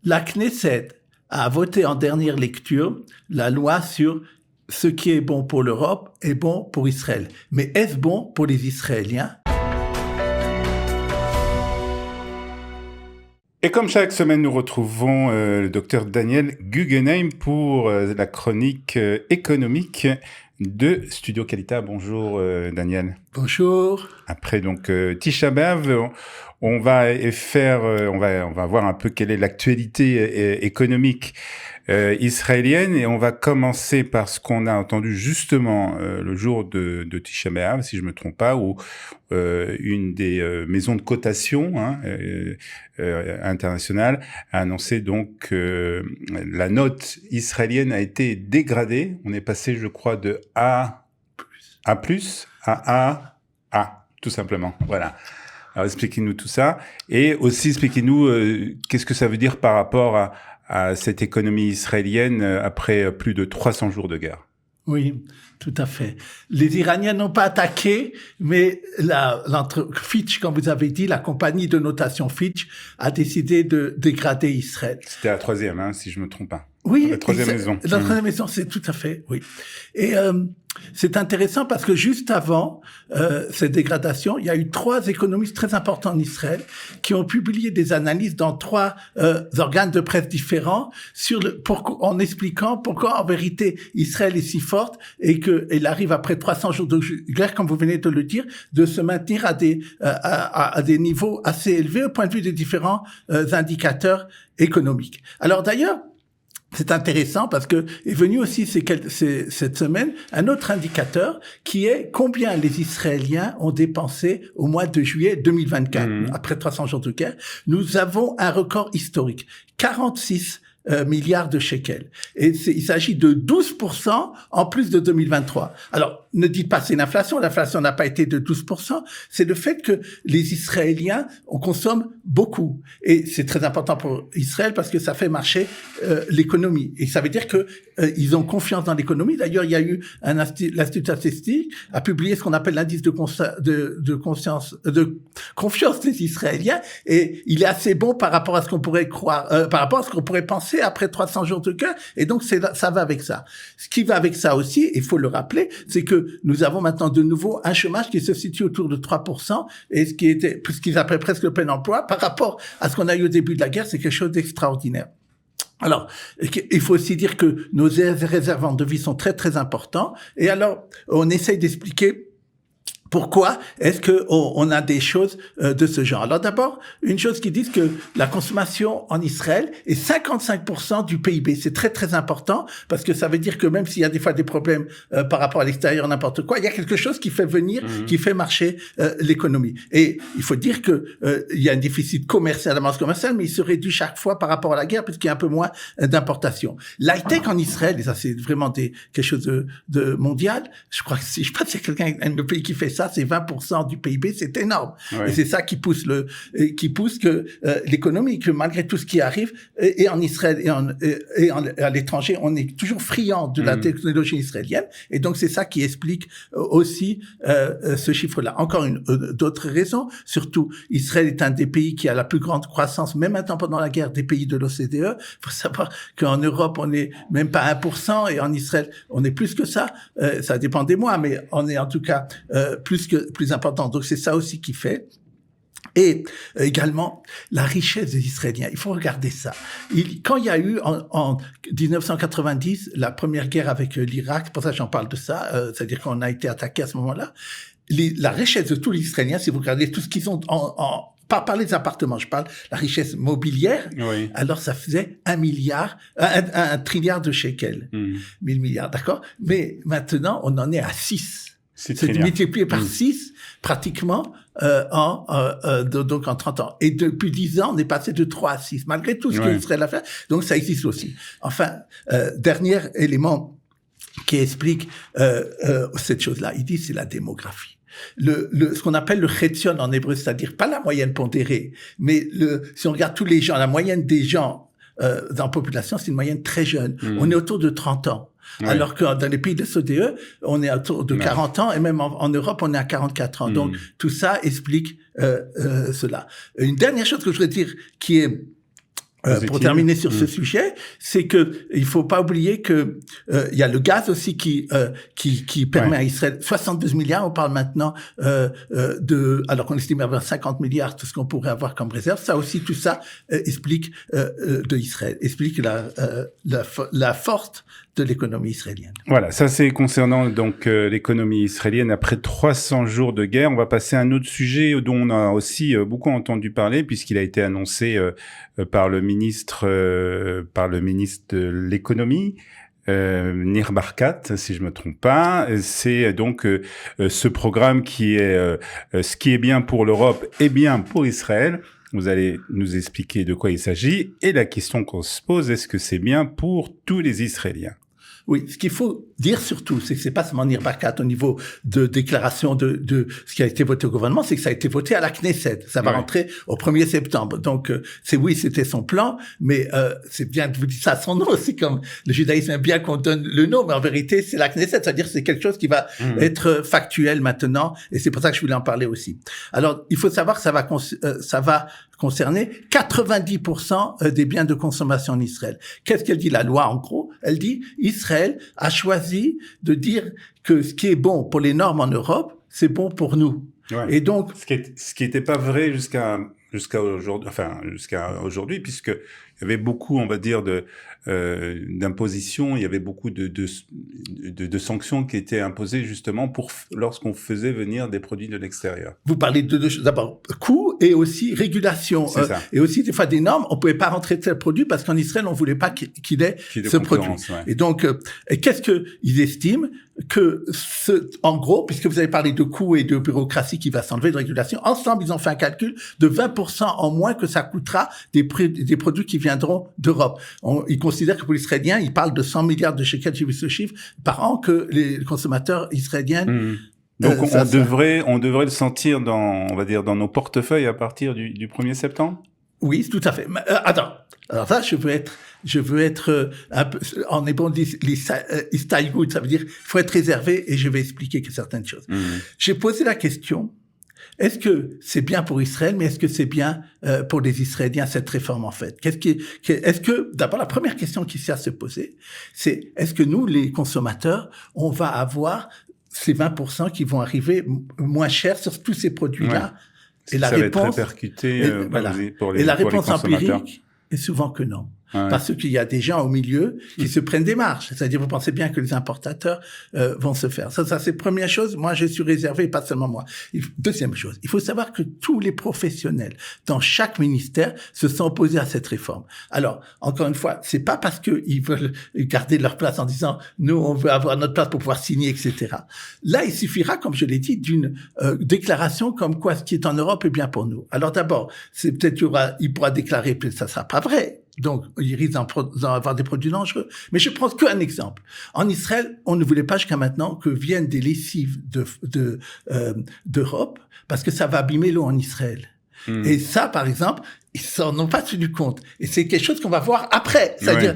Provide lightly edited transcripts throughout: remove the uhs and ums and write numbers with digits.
la Knesset a voté en dernière lecture la loi sur ce qui est bon pour l'Europe est bon pour Israël. Mais est-ce bon pour les Israéliens? Et comme chaque semaine, nous retrouvons le docteur Daniel Guggenheim pour la chronique économique de Studio Qualita. Bonjour Daniel. Bonjour. Après donc Tisha B'Av, on va voir un peu quelle est l'actualité économique israélienne, et on va commencer par ce qu'on a entendu justement le jour de Tisha B'Av, si je me trompe pas, où une des maisons de cotation internationale a annoncé donc que la note israélienne a été dégradée. On est passé, je crois, de A+, à A, tout simplement. Voilà. Alors expliquez-nous tout ça, et aussi expliquez-nous qu'est-ce que ça veut dire par rapport à cette économie israélienne après plus de 300 jours de guerre. Oui, tout à fait. Les Iraniens n'ont pas attaqué, mais Fitch, comme vous avez dit, la compagnie de notation Fitch a décidé de dégrader Israël. C'était la troisième, si je me trompe pas. Oui, la troisième maison. La troisième maison, c'est tout à fait, oui. Et c'est intéressant parce que juste avant cette dégradation, il y a eu 3 économistes très importants en Israël qui ont publié des analyses dans 3 organes de presse différents en expliquant pourquoi en vérité Israël est si forte et qu'elle arrive après 300 jours de guerre, comme vous venez de le dire, de se maintenir à des niveaux assez élevés au point de vue des différents indicateurs économiques. Alors d'ailleurs, c'est intéressant parce que est venu aussi cette semaine un autre indicateur qui est combien les Israéliens ont dépensé au mois de juillet 2024. Après 300 jours de guerre, nous avons un record historique. 46 milliards de shekels. Et il s'agit de 12% en plus de 2023. Alors, ne dites pas c'est l'inflation. L'inflation n'a pas été de 12%. C'est le fait que les Israéliens, on consomme beaucoup. Et c'est très important pour Israël parce que ça fait marcher l'économie. Et ça veut dire que ils ont confiance dans l'économie. D'ailleurs, il y a eu l'Institut statistique a publié ce qu'on appelle l'indice de confiance des Israéliens. Et il est assez bon par rapport à ce qu'on pourrait croire, par rapport à ce qu'on pourrait penser après 300 jours de guerre, et donc ça va avec ça. Ce qui va avec ça aussi, il faut le rappeler, c'est que nous avons maintenant de nouveau un chômage qui se situe autour de 3%, et ce qu'ils appellent presque le plein emploi, par rapport à ce qu'on a eu au début de la guerre, c'est quelque chose d'extraordinaire. Alors, il faut aussi dire que nos réserves en devises sont très très importants, et alors on essaye d'expliquer pourquoi est-ce que on a des choses de ce genre? Alors d'abord, une chose qui dit que la consommation en Israël est 55% du PIB. C'est très très important parce que ça veut dire que même s'il y a des fois des problèmes par rapport à l'extérieur, n'importe quoi, il y a quelque chose qui fait venir, qui fait marcher l'économie. Et il faut dire que il y a un déficit commercial, la balance commerciale, mais il se réduit chaque fois par rapport à la guerre puisqu'il y a un peu moins d'importation. L'high-tech en Israël, et ça c'est vraiment quelque chose de mondial. Je crois que je sais pas s'il y a quelqu'un, un pays qui fait ça, c'est 20% du PIB, c'est énorme. Oui. Et c'est ça qui pousse que l'économie, que malgré tout ce qui arrive, et en Israël et à l'étranger, on est toujours friand de la technologie israélienne. Et donc c'est ça qui explique aussi ce chiffre-là. Encore d'autres raisons. Surtout, Israël est un des pays qui a la plus grande croissance, même maintenant pendant la guerre, des pays de l'OCDE. Il faut savoir qu'en Europe, on est même pas 1%, et en Israël, on est plus que ça. Ça dépend des mois, mais on est en tout cas plus important. Donc c'est ça aussi qui fait. Et également la richesse des Israéliens. Il faut regarder ça. Quand il y a eu en 1990 la première guerre avec l'Irak, c'est pour ça que j'en parle de ça, c'est-à-dire qu'on a été attaqué à ce moment-là, la richesse de tous les Israéliens, si vous regardez tout ce qu'ils ont pas par les appartements, je parle la richesse mobilière. Oui. Alors ça faisait un trilliard de shekels, 1000 milliards, d'accord. Mais maintenant on en est à 6. C'est multiplié par 6 pratiquement donc en 30 ans. Et depuis 10 ans, on est passé de 3 à 6, malgré tout ce qu'il serait à faire. Donc ça existe aussi. Enfin, dernier élément qui explique cette chose-là, il dit c'est la démographie. Ce qu'on appelle le chétzion en hébreu, c'est-à-dire pas la moyenne pondérée, mais si on regarde tous les gens, la moyenne des gens dans la population, c'est une moyenne très jeune. On est autour de 30 ans. Oui. Alors que dans les pays de l'OCDE, on est autour de 40 ans, et même en Europe, on est à 44 ans. Donc, tout ça explique cela. Une dernière chose que je voudrais dire qui est pour terminer sur ce sujet, c'est que il faut pas oublier que il y a le gaz aussi qui permet à Israël 72 milliards. On parle maintenant alors qu'on estime avoir 50 milliards tout ce qu'on pourrait avoir comme réserve. Ça aussi, tout ça explique de Israël, explique la force de l'économie israélienne. Voilà, ça c'est concernant donc l'économie israélienne après 300 jours de guerre. On va passer à un autre sujet dont on a aussi beaucoup entendu parler puisqu'il a été annoncé par le ministre de l'économie. Nir Barkat, si je me trompe pas, c'est donc ce programme qui est ce qui est bien pour l'Europe est bien pour Israël. Vous allez nous expliquer de quoi il s'agit et la question qu'on se pose, est-ce que c'est bien pour tous les Israéliens? Oui, ce qu'il faut dire surtout, c'est que c'est pas seulement Nir Barkat au niveau de déclaration de ce qui a été voté au gouvernement, c'est que ça a été voté à la Knesset. Ça va rentrer au 1er septembre. Donc, c'était son plan, mais c'est bien de vous dire ça à son nom. C'est comme le judaïsme aime bien qu'on donne le nom, mais en vérité, c'est la Knesset. C'est-à-dire c'est quelque chose qui va être factuel maintenant, et c'est pour ça que je voulais en parler aussi. Alors, il faut savoir que ça va concerner 90% des biens de consommation en Israël. Qu'est-ce qu'elle dit, la loi, en gros? Elle dit, Israël a choisi de dire que ce qui est bon pour les normes en Europe, c'est bon pour nous. Ouais. Et donc, ce qui était pas vrai jusqu'à aujourd'hui, puisque il y avait beaucoup, on va dire, d'impositions, il y avait beaucoup de sanctions qui étaient imposées justement lorsqu'on faisait venir des produits de l'extérieur. Vous parlez de deux choses. D'abord, coût et aussi régulation. Et aussi, des fois, des normes. On pouvait pas rentrer tel produit parce qu'en Israël, on voulait pas qu'il ait ce produit. Ouais. Et donc, qu'est-ce qu'ils estiment? En gros, puisque vous avez parlé de coûts et de bureaucratie qui va s'enlever, de régulation, ensemble, ils ont fait un calcul de 20% en moins que ça coûtera des produits qui viendront d'Europe. Ils considèrent que pour les Israéliens, ils parlent de 100 milliards de shekels, j'ai vu ce chiffre, par an que les consommateurs israéliens. Donc, on devrait le sentir on va dire, dans nos portefeuilles à partir du 1er septembre? Oui, tout à fait. Attends. Alors ça, je veux être un peu, en hébreu, on dit istaygout, ça veut dire, il faut être réservé et je vais expliquer certaines choses. J'ai posé la question, est-ce que c'est bien pour Israël, mais est-ce que c'est bien pour les Israéliens, cette réforme en fait? D'abord, la première question qui s'est à se poser, c'est est-ce que nous, les consommateurs, on va avoir ces 20% qui vont arriver moins chers sur tous ces produits-là? Ouais. Et la réponse va être répercuté pour les réponse consommateurs. Empirique est souvent que non. Parce qu'il y a des gens au milieu qui se prennent des marges. C'est-à-dire, vous pensez bien que les importateurs vont se faire. Ça c'est première chose. Moi, je suis réservé, pas seulement moi. Deuxième chose, il faut savoir que tous les professionnels dans chaque ministère se sont opposés à cette réforme. Alors, encore une fois, c'est pas parce qu'ils veulent garder leur place en disant nous, on veut avoir notre place pour pouvoir signer, etc. Là, il suffira, comme je l'ai dit, d'une déclaration comme quoi ce qui est en Europe est bien pour nous. Alors d'abord, c'est peut-être il pourra déclarer, peut-être ça sera pas vrai. Donc, il risque d'en avoir des produits dangereux. Mais je prends qu'un exemple. En Israël, on ne voulait pas jusqu'à maintenant que viennent des lessives d'Europe parce que ça va abîmer l'eau en Israël. Et ça, par exemple, ils s'en ont pas tenu compte. Et c'est quelque chose qu'on va voir après. C'est-à-dire,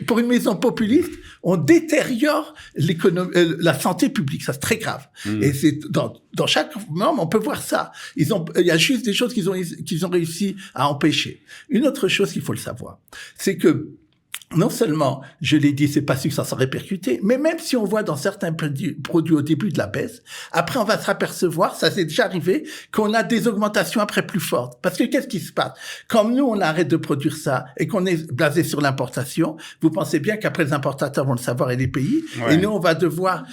pour une maison populiste, on détériore la santé publique. Ça, c'est très grave. Et c'est dans chaque norme, on peut voir ça. Il y a juste des choses qu'ils ont réussi à empêcher. Une autre chose qu'il faut le savoir, c'est que non seulement, je l'ai dit, c'est pas sûr que ça s'en répercuter, mais même si on voit dans certains produits au début de la baisse, après on va se apercevoir, ça s'est déjà arrivé, qu'on a des augmentations après plus fortes. Parce que qu'est-ce qui se passe? Comme nous, on arrête de produire ça et qu'on est basé sur l'importation, vous pensez bien qu'après les importateurs vont le savoir et les pays, et nous, on va devoir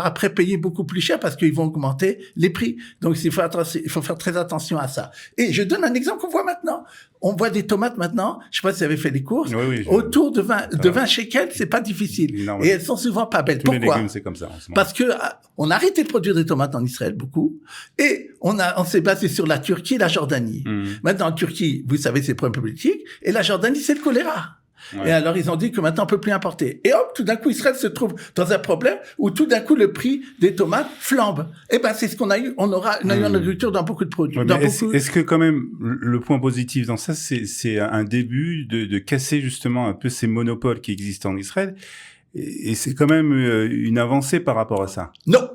après payer beaucoup plus cher parce qu'ils vont augmenter les prix. Donc, il faut faire très attention à ça. Et je donne un exemple qu'on voit maintenant. On voit des tomates maintenant, je sais pas si vous avez fait les courses, autour de 20 shekels, c'est pas difficile. Et elles sont souvent pas belles. Pourquoi? Les légumes, c'est comme ça, en ce moment. Parce que on a arrêté de produire des tomates en Israël, beaucoup, et on s'est basé sur la Turquie et la Jordanie. Maintenant, en Turquie, vous savez, c'est le problème politique, et la Jordanie, c'est le choléra. Et alors, ils ont dit que maintenant, on peut plus importer. Et hop, tout d'un coup, Israël se trouve dans un problème où tout d'un coup, le prix des tomates flambe. Eh ben, c'est ce qu'on a eu. On a eu en agriculture dans beaucoup de produits. Est-ce que quand même, le point positif dans ça, c'est un début de casser justement un peu ces monopoles qui existent en Israël? Et c'est quand même une avancée par rapport à ça. Non.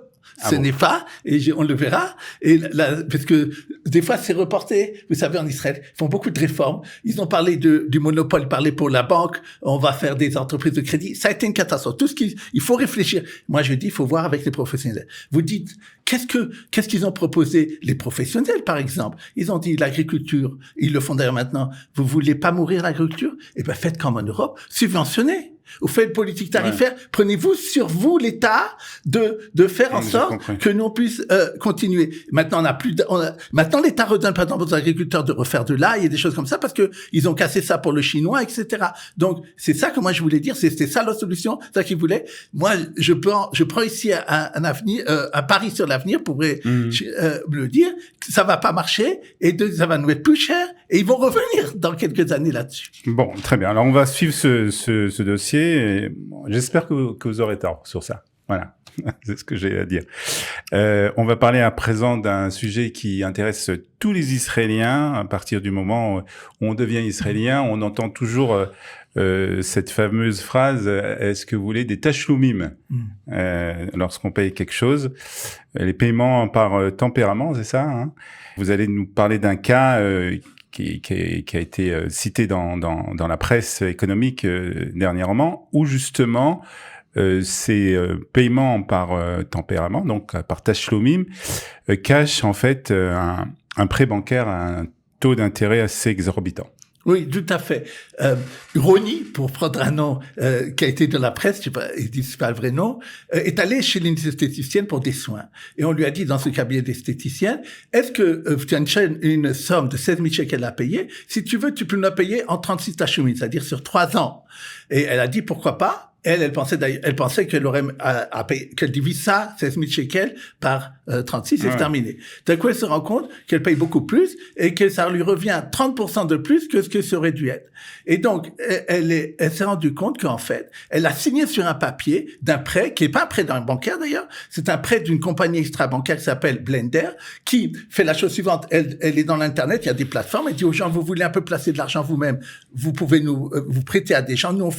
Ce n'est pas, et on le verra, et parce que des fois c'est reporté, vous savez, en Israël, ils font beaucoup de réformes, ils ont parlé du monopole, parlé pour la banque, on va faire des entreprises de crédit, ça a été une catastrophe. Tout ce il faut réfléchir. Moi je dis, il faut voir avec les professionnels. Vous dites, qu'est-ce qu'ils ont proposé les professionnels, par exemple? Ils ont dit l'agriculture, ils le font d'ailleurs maintenant, vous voulez pas mourir l'agriculture? Eh ben faites comme en Europe, subventionnez. Vous faites une politique tarifaire, prenez-vous sur vous l'État de faire en sorte que nous puissions continuer. Maintenant, maintenant l'État redonne par exemple aux agriculteurs de refaire de l'ail et des choses comme ça parce que ils ont cassé ça pour le chinois, etc. Donc c'est ça que moi je voulais dire, c'était ça la solution, c'est ça qu'ils voulaient. Moi je prends ici un avenir, un pari sur l'avenir pour le dire. Ça va pas marcher et ça va nous être plus cher et ils vont revenir dans quelques années là-dessus. Bon, très bien. Alors on va suivre ce dossier. Et j'espère que vous aurez tort sur ça. Voilà, c'est ce que j'ai à dire. On va parler à présent d'un sujet qui intéresse tous les Israéliens. À partir du moment où on devient Israélien, on entend toujours cette fameuse phrase « Est-ce que vous voulez des tachloumim » lorsqu'on paye quelque chose. Les paiements par tempérament, c'est ça, hein? Vous allez nous parler d'un cas qui a été cité dans la presse économique dernièrement, où justement ces paiements par tempérament, donc par tachloumim, cachent en fait un prêt bancaire à un taux d'intérêt assez exorbitant. Oui, tout à fait. Roni, pour prendre un nom qui a été dans la presse, je sais pas, il dit c'est pas le vrai nom, est allé chez l'esthéticienne pour des soins. Et on lui a dit dans ce cabinet d'esthéticienne, est-ce que tu as une somme de 16 000 shekels à payer? Si tu veux, tu peux la payer en 36 tachloumim, c'est-à-dire sur 3 ans. Et elle a dit pourquoi pas? Elle pensait qu'elle aurait à payer, qu'elle divise ça, 16 000 shekels, par 36, c'est terminé. D'un coup, elle se rend compte qu'elle paye beaucoup plus et que ça lui revient 30% de plus que ce que ça aurait dû être. Et donc, elle s'est rendue compte qu'en fait, elle a signé sur un papier d'un prêt, qui est pas un prêt d'un bancaire d'ailleurs, c'est un prêt d'une compagnie extra-bancaire qui s'appelle Blender, qui fait la chose suivante. Elle est dans l'Internet, il y a des plateformes, elle dit aux gens, vous voulez un peu placer de l'argent vous-même, vous pouvez vous prêter à des gens, nous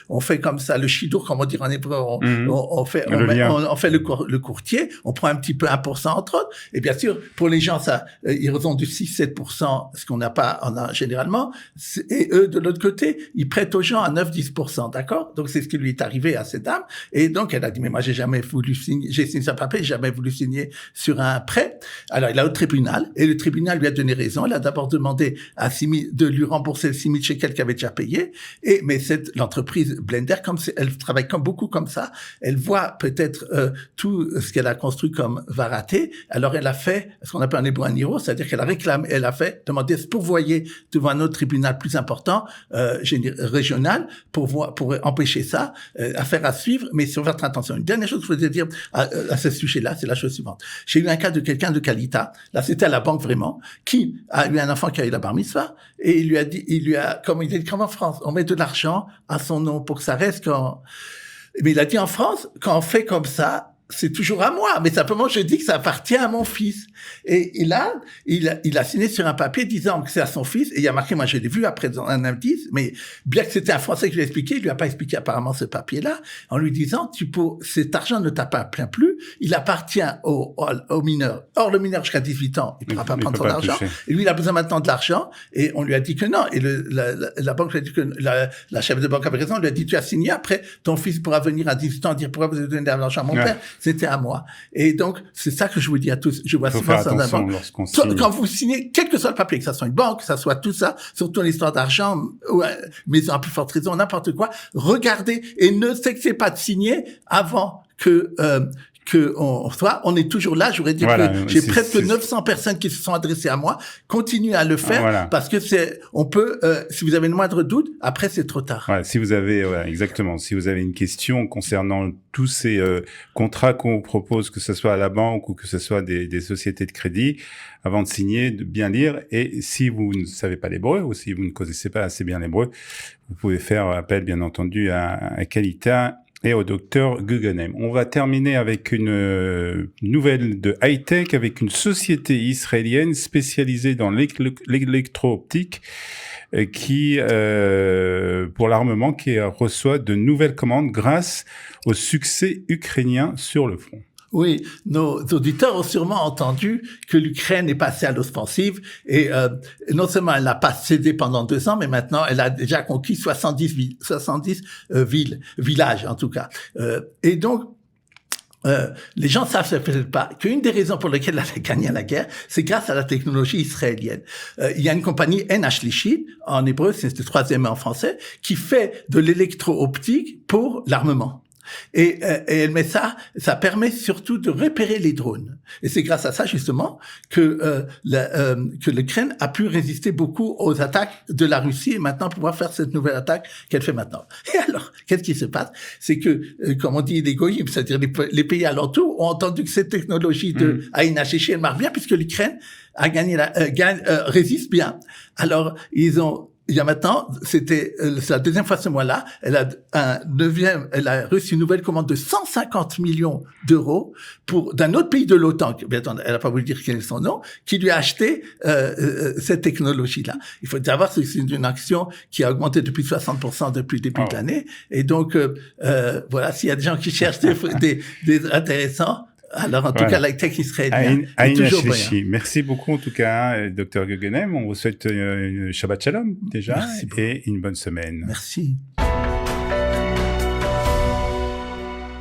on fait comme ça, le chidour, comme on dit en hébreu, on fait le courtier, on prend un petit peu 1% entre autres, et bien sûr, pour les gens, ça, ils ont du 6-7%, ce qu'on n'a pas généralement, et eux, de l'autre côté, ils prêtent aux gens à 9-10%, d'accord? Donc, c'est ce qui lui est arrivé à cette dame, et donc, elle a dit, mais moi, j'ai signé sur papier, j'ai jamais voulu signer sur un prêt. Alors, il a au tribunal, et le tribunal lui a donné raison, il a d'abord demandé de lui rembourser les 6 000 shekels qu'elle avait déjà payé, mais l'entreprise Blender, comme elle travaille beaucoup comme ça, elle voit peut-être tout ce qu'elle a construit comme va rater, alors elle a fait ce qu'on appelle en hébreu un iro, c'est-à-dire qu'elle a réclamé, elle a fait demander ce pourvoyer devant un autre tribunal plus important, régional, pour empêcher ça, affaire à suivre, mais sur votre attention. Une dernière chose que je voulais dire à ce sujet-là, c'est la chose suivante. J'ai eu un cas de quelqu'un de Kalita, là c'était à la banque vraiment, qui a eu un enfant qui a eu la bar mitzvah, et il lui a, comme il dit, comme en France, on met de l'argent à son nom pour que ça reste mais il a dit en France, quand on fait comme ça, c'est toujours à moi, mais simplement je dis que ça appartient à mon fils. Et il a signé sur un papier disant que c'est à son fils, et il y a marqué, moi je l'ai vu après dans un indice, mais bien que c'était un Français que je lui ai expliqué, il lui a pas expliqué apparemment ce papier-là, en lui disant, cet argent ne t'appartient plus, il appartient au mineur. Or, le mineur jusqu'à 18 ans, il ne pourra pas prendre son argent, et lui il a besoin maintenant de l'argent, et on lui a dit que non, et la banque lui a dit que, la chef de banque avait raison, lui a dit, tu as signé, après ton fils pourra venir à 18 ans dire, pourquoi vous avez donné de l'argent à mon père? C'était à moi. Et donc, c'est ça que je vous dis à tous. Je vois souvent ça dans la banque. Quand vous signez, quel que soit le papier, que ça soit une banque, que ça soit tout ça, surtout l'histoire d'argent, mais à plus forte raison, n'importe quoi, regardez et ne cessez pas de signer avant on est toujours là. J'aurais dit que j'ai presque 900 personnes qui se sont adressées à moi. Continuez à le faire parce que on peut, si vous avez le moindre doute, après c'est trop tard. Si vous avez, exactement. Si vous avez une question concernant tous ces contrats qu'on vous propose, que ce soit à la banque ou que ce soit des sociétés de crédit, avant de signer, de bien lire. Et si vous ne savez pas l'hébreu ou si vous ne connaissez pas assez bien l'hébreu, vous pouvez faire appel, bien entendu, à Kalita et au docteur Guggenheim. On va terminer avec une nouvelle de high-tech, avec une société israélienne spécialisée dans l'électro-optique qui, pour l'armement, qui reçoit de nouvelles commandes grâce au succès ukrainien sur le front. Oui, nos auditeurs ont sûrement entendu que l'Ukraine est passée à l'offensive et non seulement elle n'a pas cédé pendant 2 ans, mais maintenant elle a déjà conquis 70 villages en tout cas. Et donc les gens savent peut-être pas qu'une des raisons pour lesquelles elle a gagné la guerre, c'est grâce à la technologie israélienne. Il y a une compagnie NH en hébreu, c'est le troisième en français, qui fait de l'électro-optique pour l'armement. Et elle met ça permet surtout de repérer les drones. Et c'est grâce à ça justement que l'Ukraine a pu résister beaucoup aux attaques de la Russie et maintenant pouvoir faire cette nouvelle attaque qu'elle fait maintenant. Et alors, qu'est-ce qui se passe? C'est que, comme on dit, les goyim, c'est-à-dire les pays alentours, ont entendu que cette technologie de Aïn Hachichi, elle marche bien puisque l'Ukraine a gagné résiste bien. Alors, il y a maintenant, c'est la deuxième fois ce mois-là, elle a reçu une nouvelle commande de 150 millions d'euros d'un autre pays de l'OTAN, bien entendu, elle n'a pas voulu dire quel est son nom, qui lui a acheté cette technologie-là. Il faut savoir que c'est une action qui a augmenté depuis 60% depuis le début de l'année. Et donc, voilà, s'il y a des gens qui cherchent des intéressants, alors, en tout cas, la tech israélienne est toujours bien. Merci beaucoup, en tout cas, Dr Guggenheim. On vous souhaite Shabbat Shalom, déjà, et une bonne semaine. Merci.